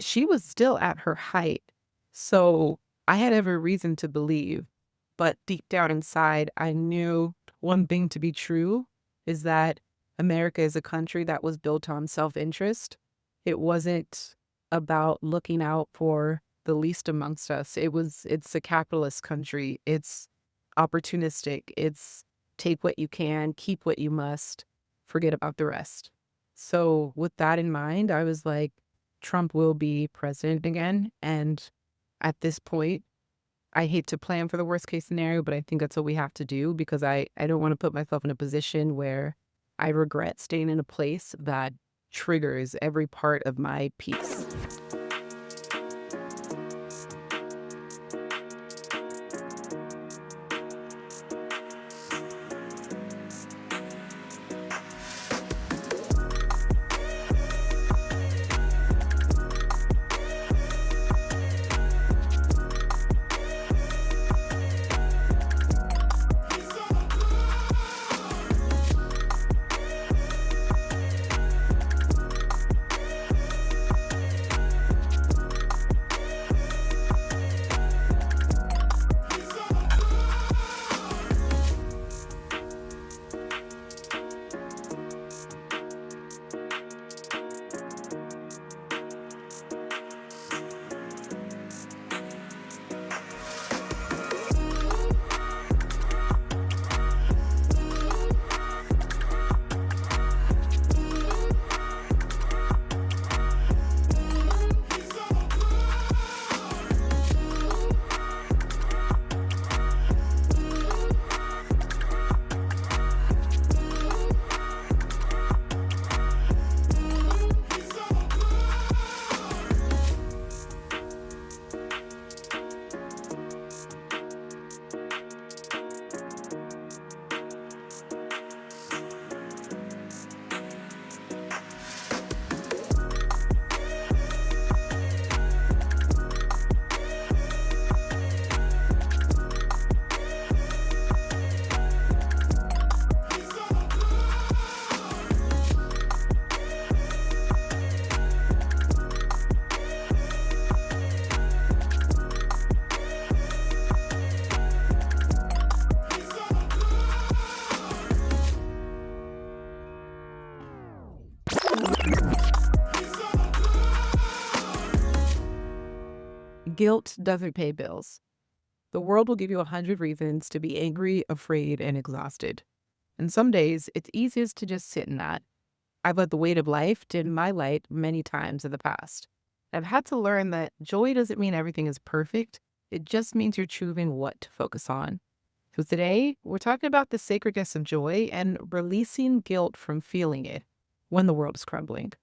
she was still at her height. So I had every reason to believe, but deep down inside, I knew one thing to be true is that America is a country that was built on self-interest. It wasn't about looking out for the least amongst us. It's a capitalist country. It's opportunistic. It's take what you can, keep what you must, forget about the rest. So with that in mind, I was like, Trump will be president again. And at this point, I hate to plan for the worst case scenario, but I think that's what we have to do because I don't want to put myself in a position where I regret staying in a place that triggers every part of my peace. Guilt doesn't pay bills. The world will give you 100 reasons to be angry, afraid, and exhausted. And some days, it's easiest to just sit in that. I've let the weight of life dim my light many times in the past. I've had to learn that joy doesn't mean everything is perfect. It just means you're choosing what to focus on. So today, we're talking about the sacredness of joy and releasing guilt from feeling it when the world is crumbling.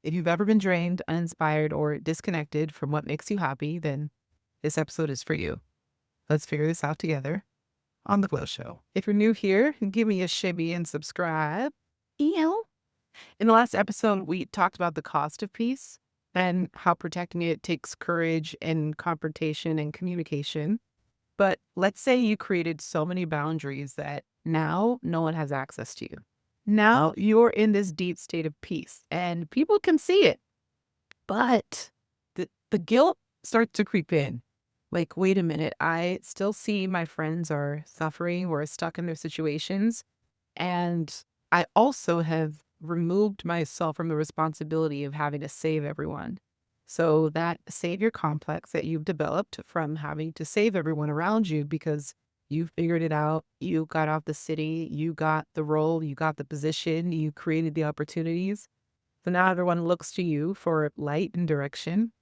If you've ever been drained, uninspired, or disconnected from what makes you happy, then this episode is for you. Let's figure this out together on The Glo Show. If you're new here, give me a shimmy and subscribe. In the last episode, we talked about the cost of peace and how protecting it takes courage and confrontation and communication. But let's say you created so many boundaries that now no one has access to you. Now you're in this deep state of peace and people can see it. But the guilt starts to creep in. Like, wait a minute, I still see my friends are suffering or stuck in their situations. And I also have removed myself from the responsibility of having to save everyone. So that savior complex that you've developed from having to save everyone around you because you figured it out, you got out the city, you got the role, you got the position, you created the opportunities. So now everyone looks to you for light and direction.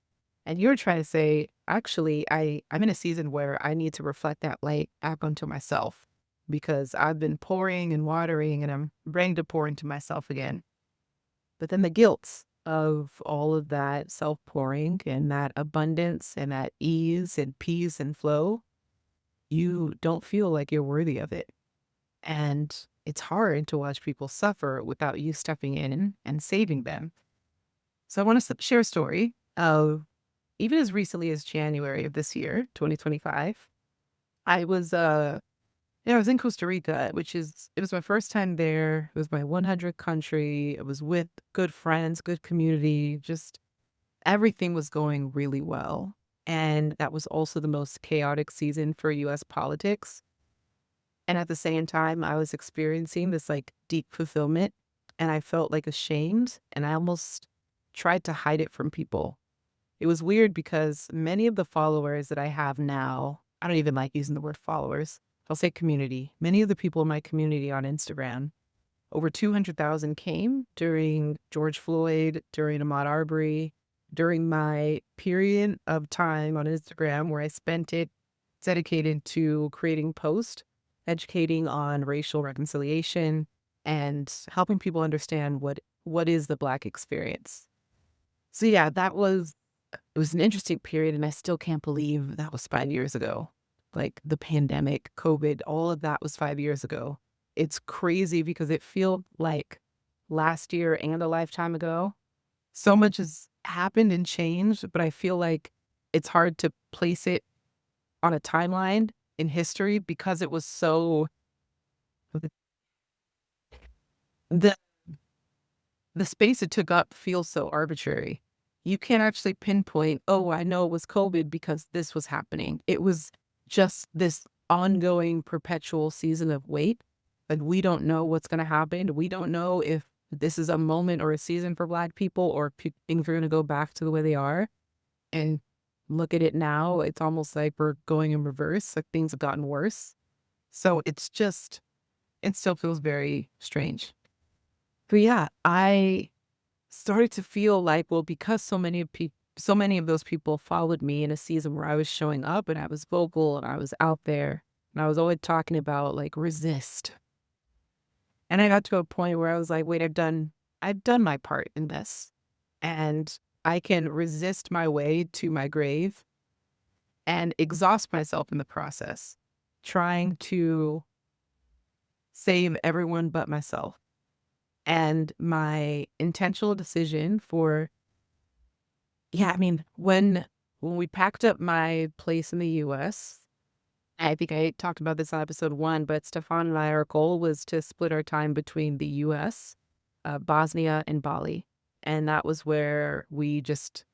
And you're trying to say, actually, I'm in a season where I need to reflect that light back onto myself because I've been pouring and watering and I'm ready to pour into myself again. But then the guilt of all of that self-pouring and that abundance and that ease and peace and flow, you don't feel like you're worthy of it. And it's hard to watch people suffer without you stepping in and saving them. So I want to share a story of even as recently as January of this year, 2025. I was I was in Costa Rica, it was my first time there. It was my 100th country. It was with good friends, good community, just everything was going really well. And that was also the most chaotic season for US politics. And at the same time, I was experiencing this like deep fulfillment and I felt like ashamed and I almost tried to hide it from people. It was weird because many of the followers that I have now, I don't even like using the word followers, I'll say community. Many of the people in my community on Instagram, over 200,000 came during George Floyd, during Ahmaud Arbery, during my period of time on Instagram where I spent it dedicated to creating posts, educating on racial reconciliation, and helping people understand what is the Black experience. So yeah, it was an interesting period, and I still can't believe that was 5 years ago. Like the pandemic, COVID, all of that was 5 years ago. It's crazy because it feels like last year and a lifetime ago. So much has happened and changed, but I feel like it's hard to place it on a timeline in history because it was so the the space it took up feels so arbitrary. You can't actually pinpoint, oh, I know it was COVID because this was happening. It was just this ongoing perpetual season of wait. Like we don't know what's going to happen. We don't know if this is a moment or a season for Black people or things are going to go back to the way they are. And look at it now. It's almost like we're going in reverse. Like things have gotten worse. So it still feels very strange. But yeah, I started to feel like, well, because so many of those people followed me in a season where I was showing up and I was vocal and I was out there and I was always talking about like resist. And I got to a point where I was like, wait, I've done my part in this. And I can resist my way to my grave and exhaust myself in the process, trying to save everyone but myself. And my intentional decision for, yeah, I mean, when we packed up my place in the US, I think I talked about this on episode 1, but Stefan and I, our goal was to split our time between the US, Bosnia, and Bali. And that was where we just,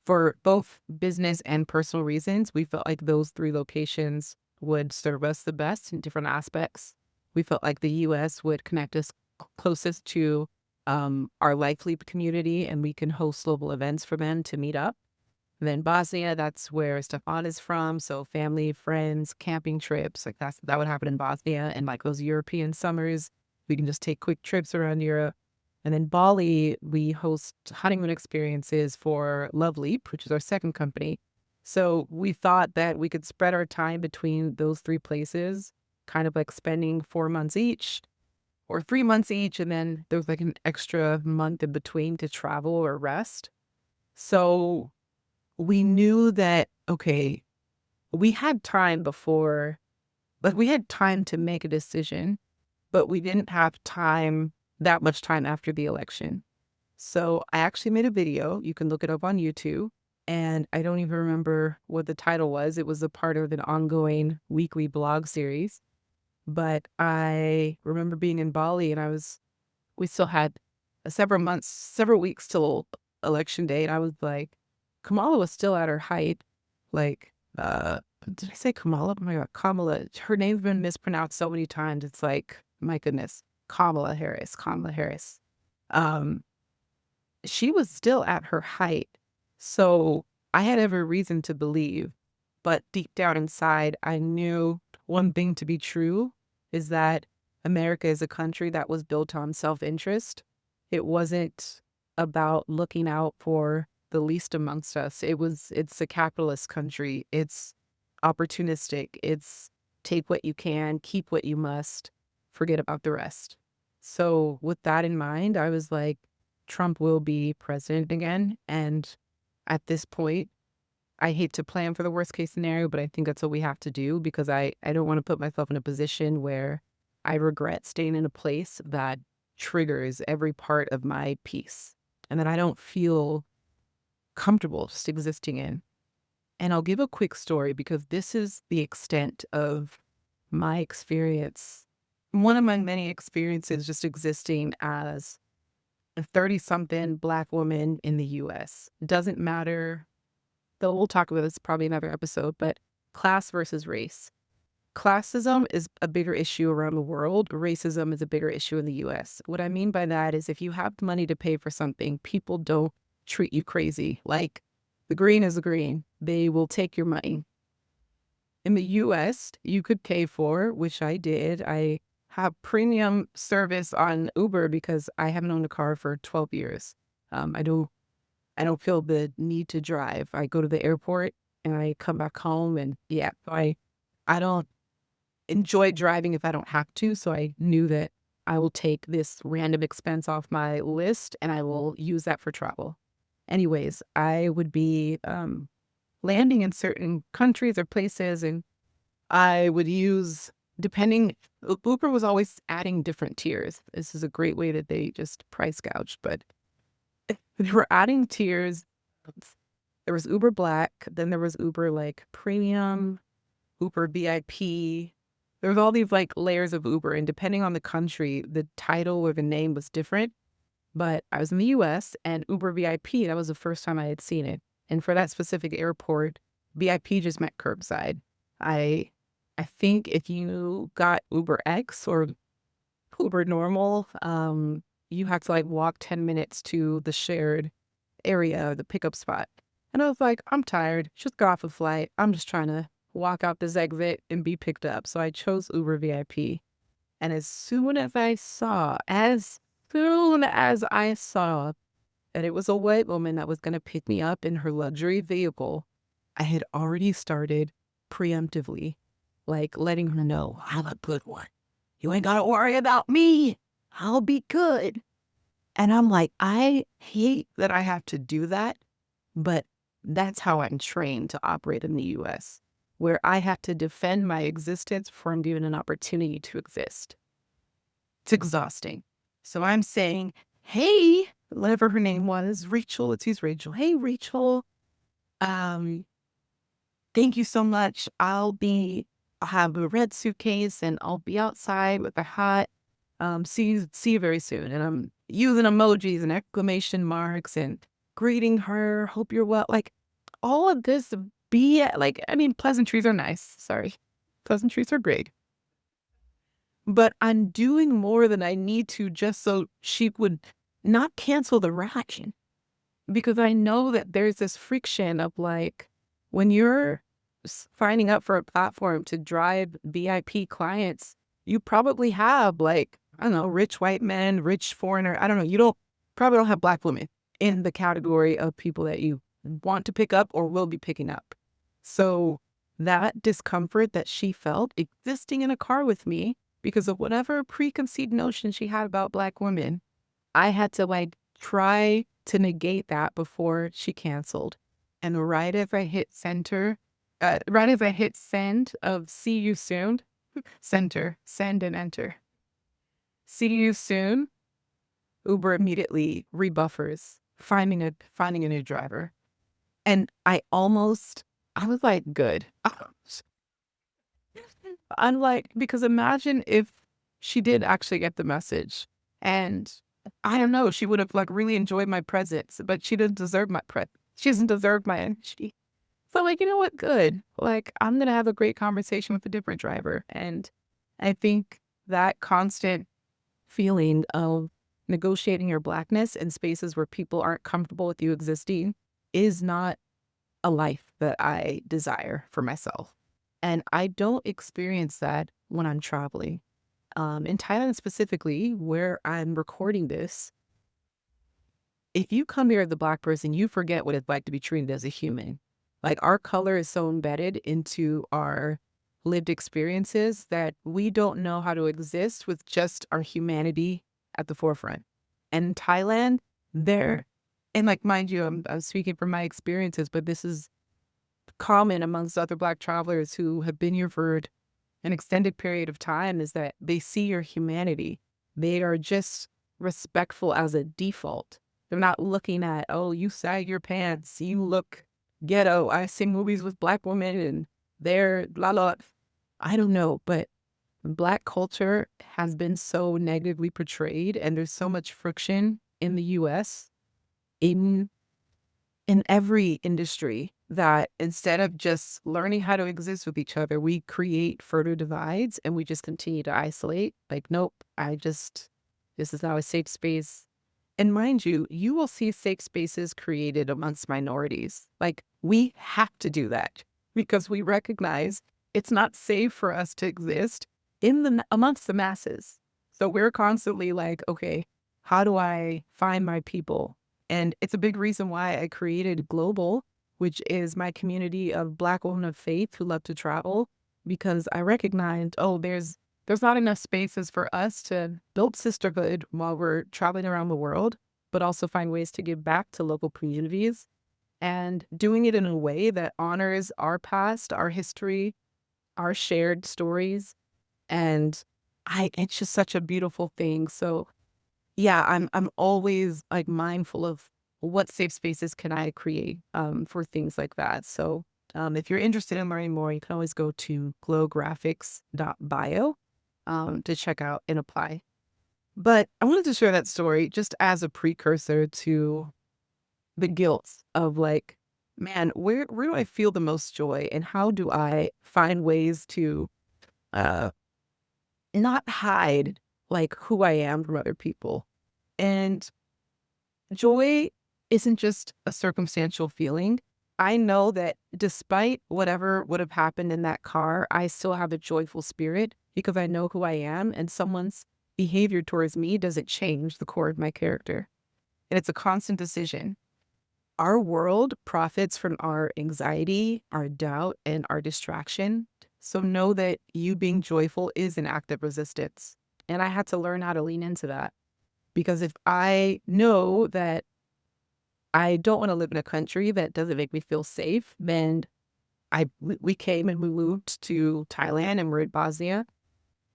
for both business and personal reasons, we felt like those 3 locations would serve us the best in different aspects. We felt like the US would connect us closest to our likely community, and we can host global events for them to meet up. And then Bosnia, that's where Stefan is from. So family, friends, camping trips, like that would happen in Bosnia. And like those European summers, we can just take quick trips around Europe. And then Bali, we host honeymoon experiences for Love Leap, which is our second company. So we thought that we could spread our time between those 3 places, kind of like spending 4 months each or 3 months each. And then there was like an extra month in between to travel or rest. So we knew that, okay, we had time before, like we had time to make a decision, but we didn't have that much time after the election. So I actually made a video. You can look it up on YouTube. And I don't even remember what the title was. It was a part of an ongoing weekly blog series. But I remember being in Bali and we still had several weeks till election day. And I was like, Kamala was still at her height. Like, did I say Kamala? Oh my God, Kamala. Her name's been mispronounced so many times. It's like, my goodness, Kamala Harris, Kamala Harris. Um, she was still at her height. So I had every reason to believe, but deep down inside, I knew one thing to be true is that America is a country that was built on self-interest. It wasn't about looking out for the least amongst us. It's a capitalist country. It's opportunistic. It's take what you can, keep what you must, forget about the rest. So with that in mind, I was like, Trump will be president again. And at this point, I hate to plan for the worst case scenario, but I think that's what we have to do because I don't want to put myself in a position where I regret staying in a place that triggers every part of my peace and that I don't feel comfortable just existing in. And I'll give a quick story because this is the extent of my experience. One of my many experiences just existing as a 30-something Black woman in the US. It doesn't matter. Though we'll talk about this probably another episode, but class versus race. Classism is a bigger issue around the world. Racism is a bigger issue in the US. What I mean by that is if you have the money to pay for something, people don't treat you crazy. Like the green is the green. They will take your money. In the US, you could pay for, which I did. I have premium service on Uber because I haven't owned a car for 12 years. I don't feel the need to drive. I go to the airport and I come back home and I don't enjoy driving if I don't have to. So I knew that I will take this random expense off my list and I will use that for travel. Anyways, I would be landing in certain countries or places, and I would use, Uber was always adding different tiers. This is a great way that they just price gouged, but they were adding tiers. There was Uber Black, then there was Uber like Premium, Uber VIP. There was all these like layers of Uber, and depending on the country, the title or the name was different. But I was in the US and Uber VIP, that was the first time I had seen it. And for that specific airport, VIP just meant curbside. I think if you got Uber X or Uber normal, you have to like walk 10 minutes to the shared area, the pickup spot. And I was like, I'm tired. Just got off a flight. I'm just trying to walk out this exit and be picked up. So I chose Uber VIP. And as soon as I saw that it was a white woman that was going to pick me up in her luxury vehicle, I had already started preemptively, like letting her know, I'm a good one. You ain't got to worry about me. I'll be good. And I'm like, I hate that I have to do that, but that's how I'm trained to operate in the US, where I have to defend my existence before I'm given an opportunity to exist. It's exhausting. So I'm saying, hey, whatever her name was, Rachel, let's use Rachel. Hey, Rachel, thank you so much. I'll have a red suitcase and I'll be outside with a hat. See you very soon. And I'm using emojis and exclamation marks and greeting her. Hope you're well. Like all of this pleasantries are nice. Sorry. Pleasantries are great. But I'm doing more than I need to just so she would not cancel the ride. Because I know that there's this friction of like, when you're signing up for a platform to drive VIP clients, you probably have like, I don't know, rich white men, rich foreigner. I don't know. Probably don't have Black women in the category of people that you want to pick up or will be picking up. So that discomfort that she felt existing in a car with me because of whatever preconceived notion she had about Black women, I had to like try to negate that before she canceled. And right as I hit send of see you soon, send and enter. See you soon, Uber immediately rebuffers, finding a new driver. And I was like, good. I'm like, because imagine if she did actually get the message and I don't know, she would have like really enjoyed my presence, but she doesn't deserve my presence. She doesn't deserve my energy. So like, you know what? Good. Like, I'm going to have a great conversation with a different driver. And I think that constant feeling of negotiating your Blackness in spaces where people aren't comfortable with you existing is not a life that I desire for myself. And I don't experience that when I'm traveling. In Thailand specifically, where I'm recording this, if you come here as a Black person, you forget what it's like to be treated as a human. Like our color is so embedded into our lived experiences that we don't know how to exist with just our humanity at the forefront. And in Thailand, and like, mind you, I'm speaking from my experiences, but this is common amongst other Black travelers who have been here for an extended period of time, is that they see your humanity. They are just respectful as a default. They're not looking at, oh, you sag your pants, you look ghetto. I see movies with Black women and they're la la. I don't know, but Black culture has been so negatively portrayed and there's so much friction in the US, in every industry, that instead of just learning how to exist with each other, we create further divides and we just continue to isolate. Like, nope, this is now a safe space. And mind you, you will see safe spaces created amongst minorities. Like, we have to do that because we recognize it's not safe for us to exist amongst the masses. So we're constantly like, okay, how do I find my people? And it's a big reason why I created Global, which is my community of Black women of faith who love to travel, because I recognized, oh, there's not enough spaces for us to build sisterhood while we're traveling around the world, but also find ways to give back to local communities and doing it in a way that honors our past, our history, our shared stories. And it's just such a beautiful thing. So yeah, I'm always like mindful of what safe spaces can I create for things like that. So if you're interested in learning more, you can always go to glowgraphics.bio to check out and apply. But I wanted to share that story just as a precursor to the guilt of like, man, where do I feel the most joy, and how do I find ways to uh, not hide like who I am from other people. And joy isn't just a circumstantial feeling. I know that despite whatever would have happened in that car, I still have a joyful spirit because I know who I am, and someone's behavior towards me doesn't change the core of my character. And it's a constant decision. Our world profits from our anxiety, our doubt, and our distraction. So know that you being joyful is an act of resistance. And I had to learn how to lean into that. Because if I know that I don't want to live in a country that doesn't make me feel safe, then we came and we moved to Thailand and we're in Bosnia.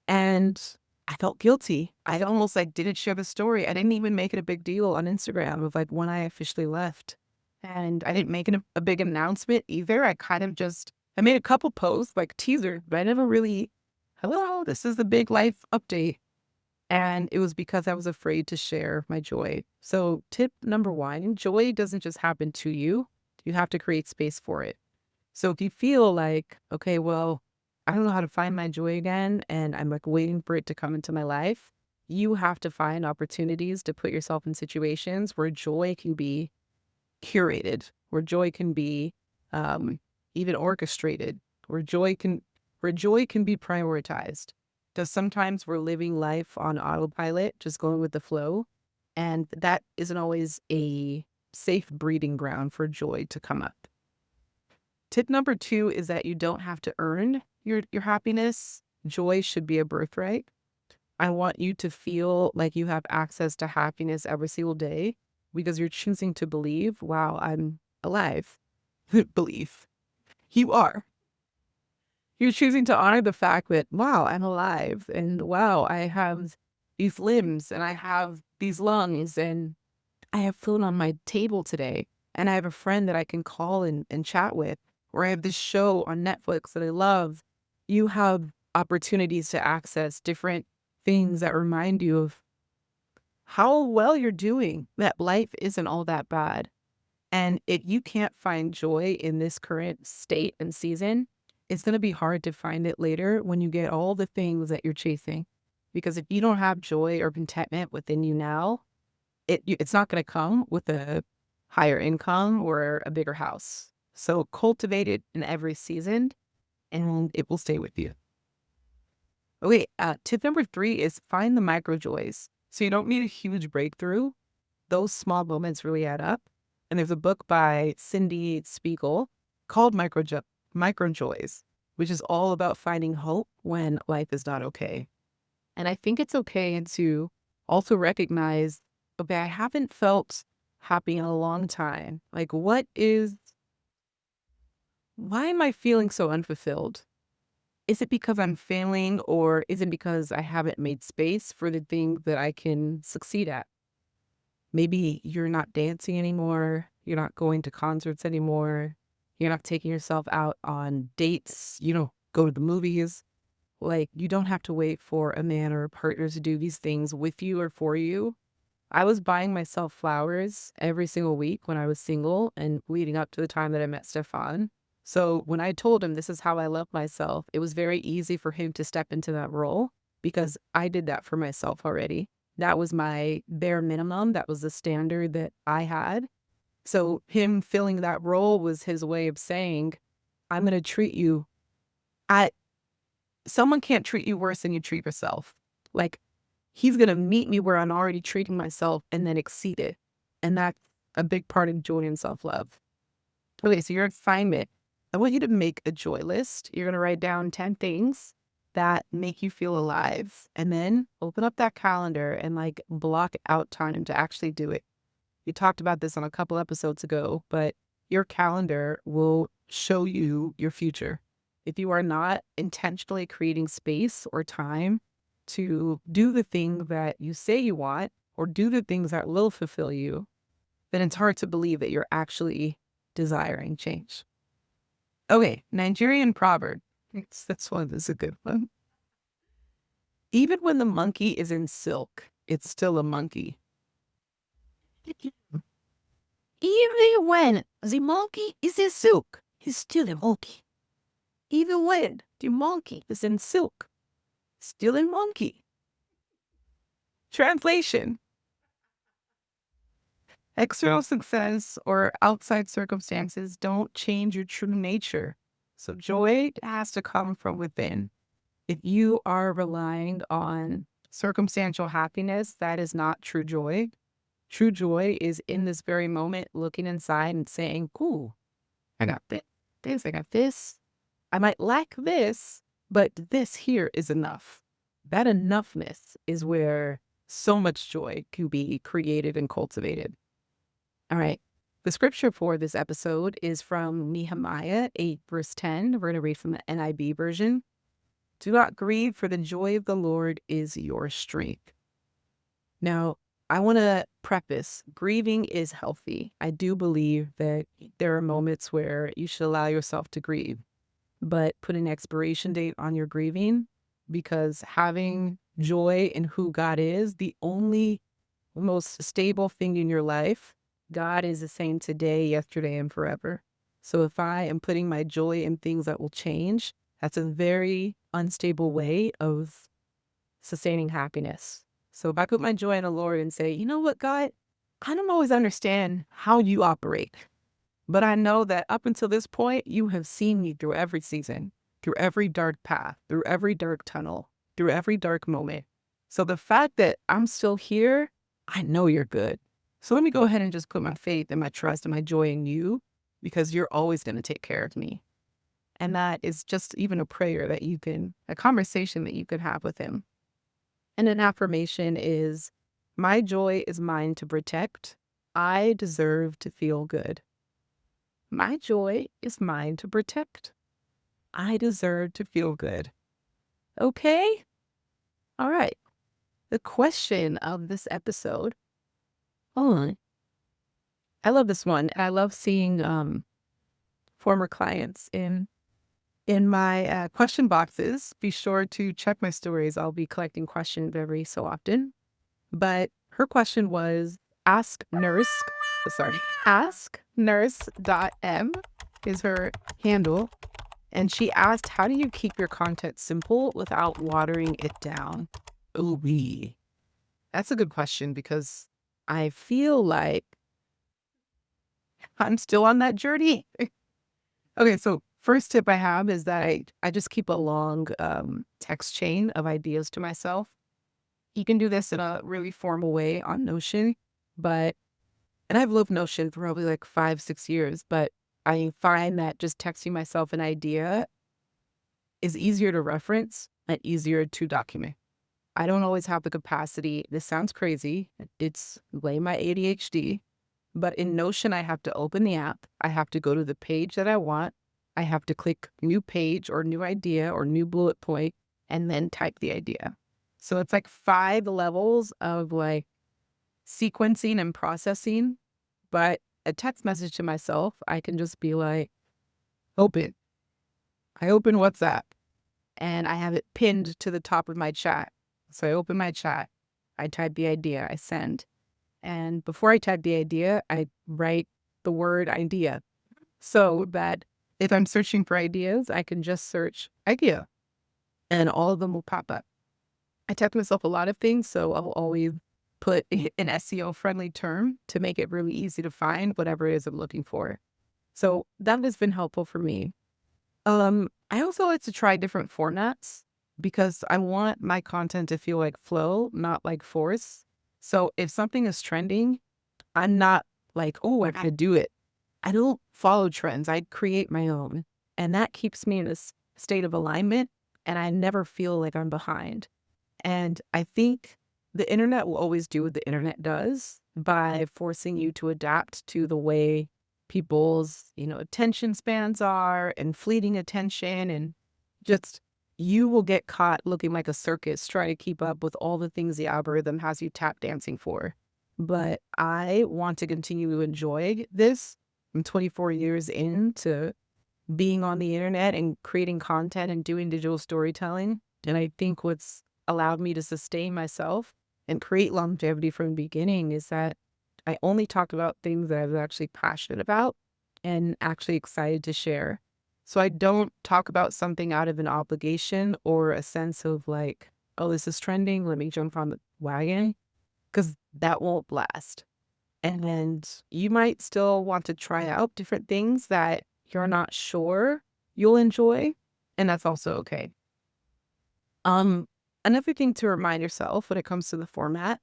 And I felt guilty. I almost like didn't share the story. I didn't even make it a big deal on Instagram of like when I officially left. And I didn't make it a big announcement either. I made a couple posts like teasers, but I never really, hello, this is the big life update. And it was because I was afraid to share my joy. So tip number one, joy doesn't just happen to you. You have to create space for it. So if you feel like, okay, well, I don't know how to find my joy again, and I'm like waiting for it to come into my life, you have to find opportunities to put yourself in situations where joy can be curated, where joy can be even orchestrated, where joy can be prioritized. Because sometimes we're living life on autopilot, just going with the flow, and that isn't always a safe breeding ground for joy to come up. Tip number two is that you don't have to earn your happiness. Joy should be a birthright. I want you to feel like you have access to happiness every single day because you're choosing to believe, wow, I'm alive. Believe. You are. You're choosing to honor the fact that, wow, I'm alive. And wow, I have these limbs and I have these lungs and I have food on my table today. And I have a friend that I can call and chat with, or I have this show on Netflix that I love. You have opportunities to access different things that remind you of how well you're doing, that life isn't all that bad. And if you can't find joy in this current state and season, it's going to be hard to find it later when you get all the things that you're chasing. Because if you don't have joy or contentment within you now, it's not going to come with a higher income or a bigger house. So cultivate it in every season and it will stay with you. Okay, tip number three is find the micro joys. So you don't need a huge breakthrough. Those small moments really add up. And there's a book by Cindy Spiegel called Micro Joys, which is all about finding hope when life is not okay. And I think it's okay to also recognize, okay, I haven't felt happy in a long time. Like, why am I feeling so unfulfilled? Is it because I'm failing, or is it because I haven't made space for the thing that I can succeed at? Maybe you're not dancing anymore. You're not going to concerts anymore. You're not taking yourself out on dates. You don't go to the movies. Like, you don't have to wait for a man or a partner to do these things with you or for you. I was buying myself flowers every single week when I was single and leading up to the time that I met Stefan. So when I told him this is how I love myself, it was very easy for him to step into that role because I did that for myself already. That was my bare minimum. That was the standard that I had. So him filling that role was his way of saying, I'm going to treat you. Someone can't treat you worse than you treat yourself. Like, he's going to meet me where I'm already treating myself and then exceed it. And that's a big part of joy and self-love. Okay, so your assignment, I want you to make a joy list. You're going to write down 10 things that make you feel alive. And then open up that calendar and like block out time to actually do it. We talked about this on a couple episodes ago, but your calendar will show you your future. If you are not intentionally creating space or time to do the thing that you say you want or do the things that will fulfill you, then it's hard to believe that you're actually desiring change. Okay, Nigerian proverb. This one is a good one. Even when the monkey is in silk, it's still a monkey. Even when the monkey is in silk, he's still a monkey. Even when the monkey is in silk, still a monkey. Translation. External success or outside circumstances don't change your true nature. So joy has to come from within. If you are relying on circumstantial happiness, that is not true joy. True joy is in this very moment, looking inside and saying, cool, I got this, I got this. I might lack this, but this here is enough. That enoughness is where so much joy can be created and cultivated. All right. The scripture for this episode is from Nehemiah 8, verse 10. We're going to read from the NIV version. Do not grieve, for the joy of the Lord is your strength. Now, I want to preface, grieving is healthy. I do believe that there are moments where you should allow yourself to grieve, but put an expiration date on your grieving, because having joy in who God is, the only most stable thing in your life, God is the same today, yesterday, and forever. So if I am putting my joy in things that will change, that's a very unstable way of sustaining happiness. So if I put my joy in the Lord and say, you know what, God, I don't always understand how you operate, but I know that up until this point, you have seen me through every season, through every dark path, through every dark tunnel, through every dark moment. So the fact that I'm still here, I know you're good. So let me go ahead and just put my faith and my trust and my joy in you, because you're always going to take care of me. And that is just even a prayer that you can, a conversation that you could have with him. And an affirmation is, my joy is mine to protect. I deserve to feel good. My joy is mine to protect. I deserve to feel good. Okay? All right. The question of this episode. Oh, I love this one. I love seeing former clients in my question boxes. Be sure to check my stories. I'll be collecting questions every so often. But her question was, ask nurse.m is her handle. And she asked, how do you keep your content simple without watering it down? Ooh, that's a good question, because I feel like I'm still on that journey. Okay, so first tip I have is that I just keep a long text chain of ideas to myself. You can do this in a really formal way on Notion, and I've loved Notion for probably like 5-6 years, but I find that just texting myself an idea is easier to reference and easier to document. I don't always have the capacity. This sounds crazy. It's blame my ADHD. But in Notion, I have to open the app. I have to go to the page that I want. I have to click new page or new idea or new bullet point and then type the idea. So it's like 5 levels of like sequencing and processing. But a text message to myself, I can just be like, open. I open WhatsApp and I have it pinned to the top of my chat. So I open my chat, I type the idea, I send. And before I type the idea, I write the word idea so that if I'm searching for ideas, I can just search idea and all of them will pop up. I type myself a lot of things, so I'll always put an SEO friendly term to make it really easy to find whatever it is I'm looking for. So that has been helpful for me. I also like to try different formats because I want my content to feel like flow, not like force. So if something is trending, I'm not like, oh, I gotta do it. I don't follow trends. I create my own. And that keeps me in this state of alignment. And I never feel like I'm behind. And I think the internet will always do what the internet does by forcing you to adapt to the way people's, attention spans are and fleeting attention. And just you will get caught looking like a circus trying to keep up with all the things the algorithm has you tap dancing for. But I want to continue to enjoy this. I'm 24 years into being on the internet and creating content and doing digital storytelling. And I think what's allowed me to sustain myself and create longevity from the beginning is that I only talk about things that I was actually passionate about and actually excited to share. So I don't talk about something out of an obligation or a sense of like, oh, this is trending, let me jump on the wagon, because that won't last. And you might still want to try out different things that you're not sure you'll enjoy, and that's also okay. Um, Another thing to remind yourself when it comes to the format,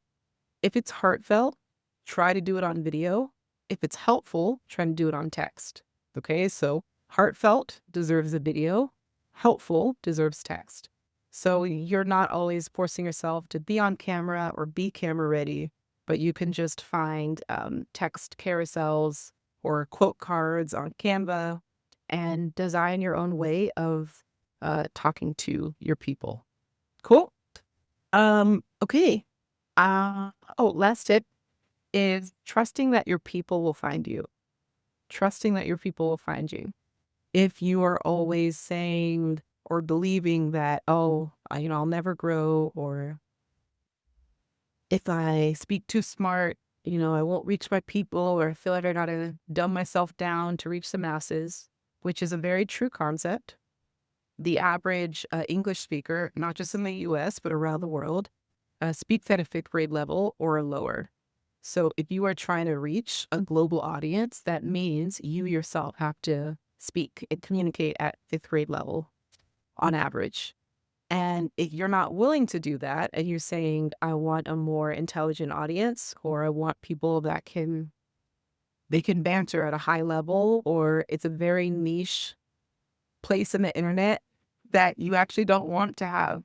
if it's heartfelt, try to do it on video. If it's helpful, try to do it on text. Okay, so heartfelt deserves a video, helpful deserves text. So you're not always forcing yourself to be on camera or be camera ready, but you can just find text carousels or quote cards on Canva and design your own way of talking to your people. Cool. Okay. Last tip is trusting that your people will find you. Trusting that your people will find you. If you are always saying or believing that, I'll never grow, or if I speak too smart, I won't reach my people, or I feel like I gotta dumb myself down to reach the masses, which is a very true concept. The average English speaker, not just in the US, but around the world, speaks at a fifth grade level or lower. So if you are trying to reach a global audience, that means you yourself have to speak and communicate at fifth grade level on average. And if you're not willing to do that and you're saying, I want a more intelligent audience, or I want people that they can banter at a high level, or it's a very niche place in the internet that you actually don't want to have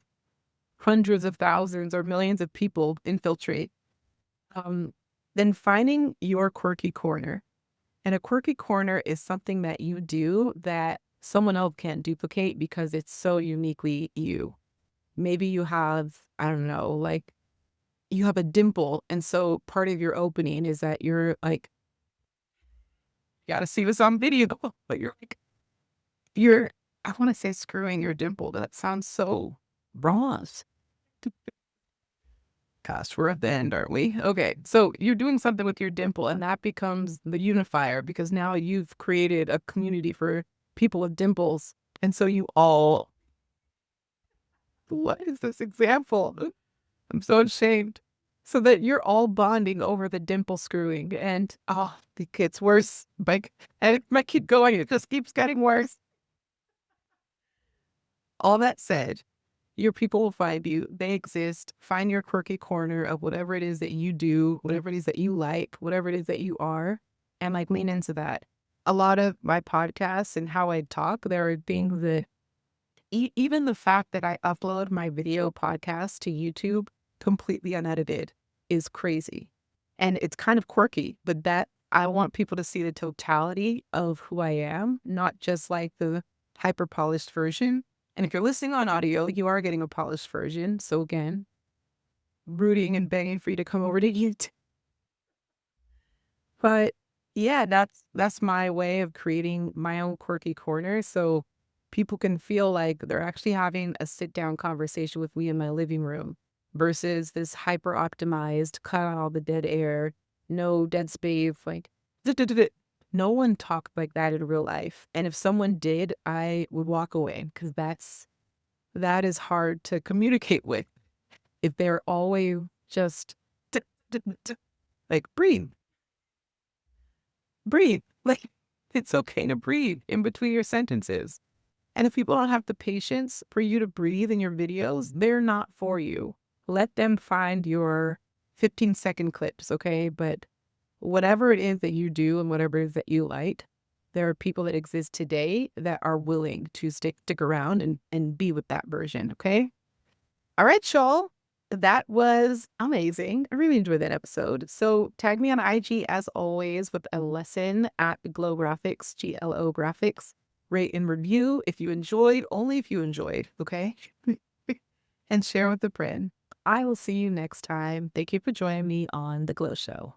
hundreds of thousands or millions of people infiltrate, then finding your quirky corner. And a quirky corner is something that you do that someone else can't duplicate because it's so uniquely you. Maybe you have, I don't know, like you have a dimple. And so part of your opening is that you're like, you gotta see this on video, but I want to say screwing your dimple. That sounds so wrong. Gosh, we're at the end, aren't we? Okay, so you're doing something with your dimple, and that becomes the unifier because now you've created a community for people with dimples. And so you all, what is this example? I'm so ashamed. So that you're all bonding over the dimple screwing, and it gets worse. And it might keep going, it just keeps getting worse. All that said, your people will find you. They exist. Find your quirky corner of whatever it is that you do, whatever it is that you like, whatever it is that you are, and like lean into that. A lot of my podcasts and how I talk, there are things that even the fact that I upload my video podcast to YouTube completely unedited is crazy. And it's kind of quirky, but that I want people to see the totality of who I am, not just like the hyper polished version. And if you're listening on audio, you are getting a polished version. So again, rooting and begging for you to come over to YouTube. But yeah, that's my way of creating my own quirky corner. So people can feel like they're actually having a sit down conversation with me in my living room versus this hyper optimized, cut out all the dead air, no dead space, like, no one talked like that in real life. And if someone did, I would walk away because that is hard to communicate with. If they're always just like, breathe, breathe. Like, it's okay to breathe in between your sentences. And if people don't have the patience for you to breathe in your videos, they're not for you. Let them find your 15-second clips, okay? But whatever it is that you do and whatever it is that you like, there are people that exist today that are willing to stick around and be with that version, okay? All right, y'all. That was amazing. I really enjoyed that episode. So tag me on IG as always with a lesson at Glo Graphics, GLO Graphics. Rate and review if you enjoyed, only if you enjoyed, okay? And share with a friend. I will see you next time. Thank you for joining me on The Glo Show.